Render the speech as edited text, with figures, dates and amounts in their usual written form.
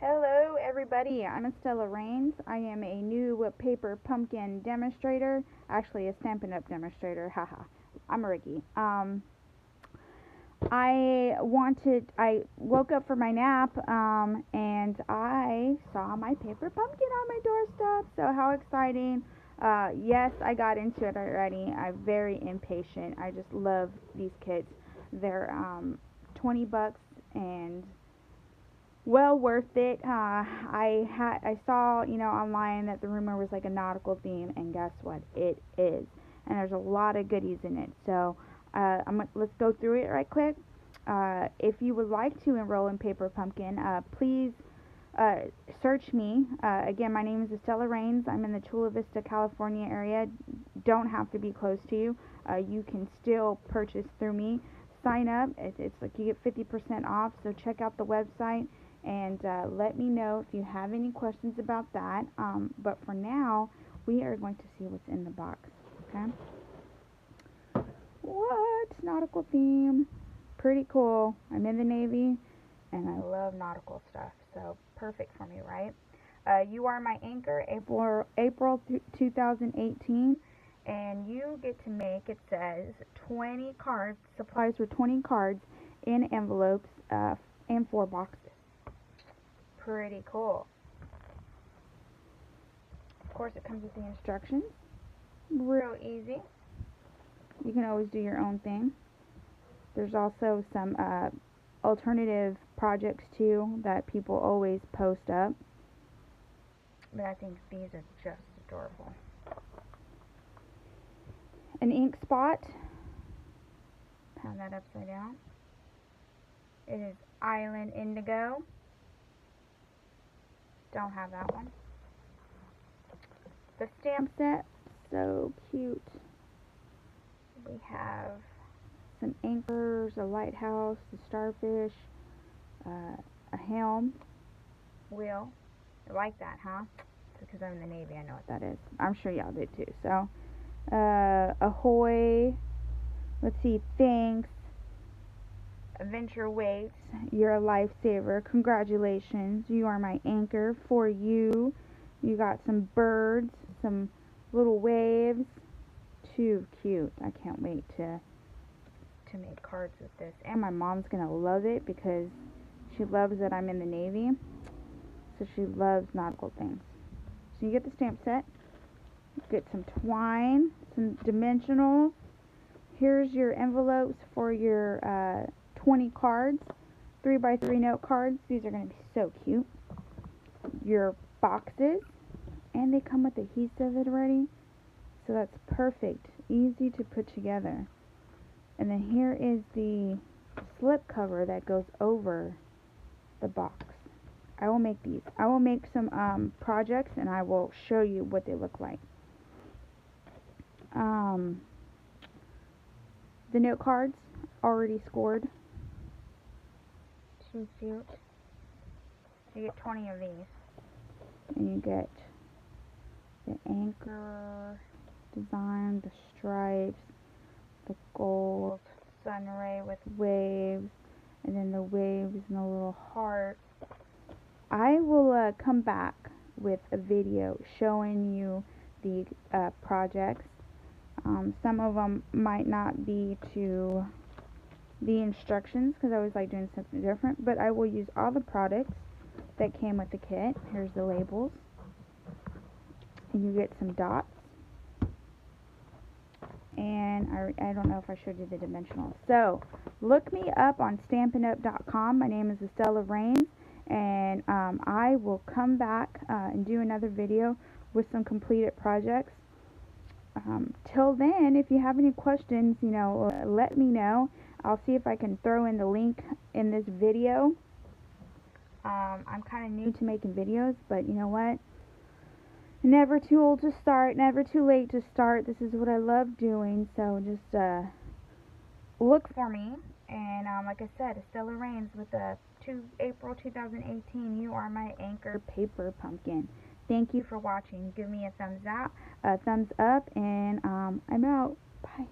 Hello everybody, I'm Estella Rains. I am a new paper pumpkin demonstrator, actually a Stampin' Up demonstrator, haha. I'm a Ricky. I woke up for my nap, and I saw my paper pumpkin on my doorstep, so how exciting. Yes, I got into it already. I'm very impatient. I just love these kits. They're, 20 bucks and well worth it. I saw, online that the rumor was like a nautical theme, and guess what? It is, and there's a lot of goodies in it. So, let's go through it right quick. If you would like to enroll in Paper Pumpkin, please uh, search me. Again, my name is Estella Rains. I'm in the Chula Vista, California area. Don't have to be close to you. You can still purchase through me. Sign up. It's like you get 50% off. So check out the website and let me know if you have any questions about that. But for now, we are going to see what's in the box. Okay. What? Nautical theme. Pretty cool. I'm in the Navy, and I love nautical stuff, so perfect for me, right? You are my anchor, April 2018, and you get to make, it says, 20 cards, supplies for 20 cards in envelopes and 4 boxes. Pretty cool. Of course, it comes with the instructions. Real easy. You can always do your own thing. There's also some alternative projects too that people always post up. But I think these are just adorable. An ink spot. Pound that upside down. It is Island Indigo. Don't have that one. The stamp set. So cute. We have some anchors, a lighthouse, a starfish, a helm, wheel. You like that, huh? Because I'm in the Navy, I know what that is. I'm sure y'all did too. So, ahoy. Let's see, thanks. Adventure waits. You're a lifesaver. Congratulations. You are my anchor. For you. You got some birds, some little waves. Too cute. I can't wait to make cards with this, and my mom's gonna love it because she loves that I'm in the Navy, so she loves nautical things. So you get the stamp set, get some twine, some dimensionals. Here's your envelopes for your 20 cards, 3x3 note cards. These are gonna be so cute. Your boxes, and they come with adhesive already, so that's perfect, easy to put together. And then here is the slip cover that goes over the box. I will make these. I will make some projects, and I will show you what they look like. The note cards already scored. Too cute. You get 20 of these. And you get the anchor design, the stripes, the gold sun ray with waves, and then the waves and the little heart. I will come back with a video showing you the projects. Some of them might not be to the instructions because I always like doing something different, but I will use all the products that came with the kit. Here's the labels, and you get some dots. And I don't know if I showed you the dimensionals. So look me up on stampinup.com. My name is Estella Rains, and I will come back and do another video with some completed projects. Till then, if you have any questions, let me know. I'll see if I can throw in the link in this video. I'm kind of new to making videos, but you know what? Never too old to start, never too late to start. This is what I love doing, so just look for me. And like I said, Estella Rains with the April 2018. You are my anchor paper pumpkin. Thank you for watching. Give me a thumbs up, and I'm out. Bye.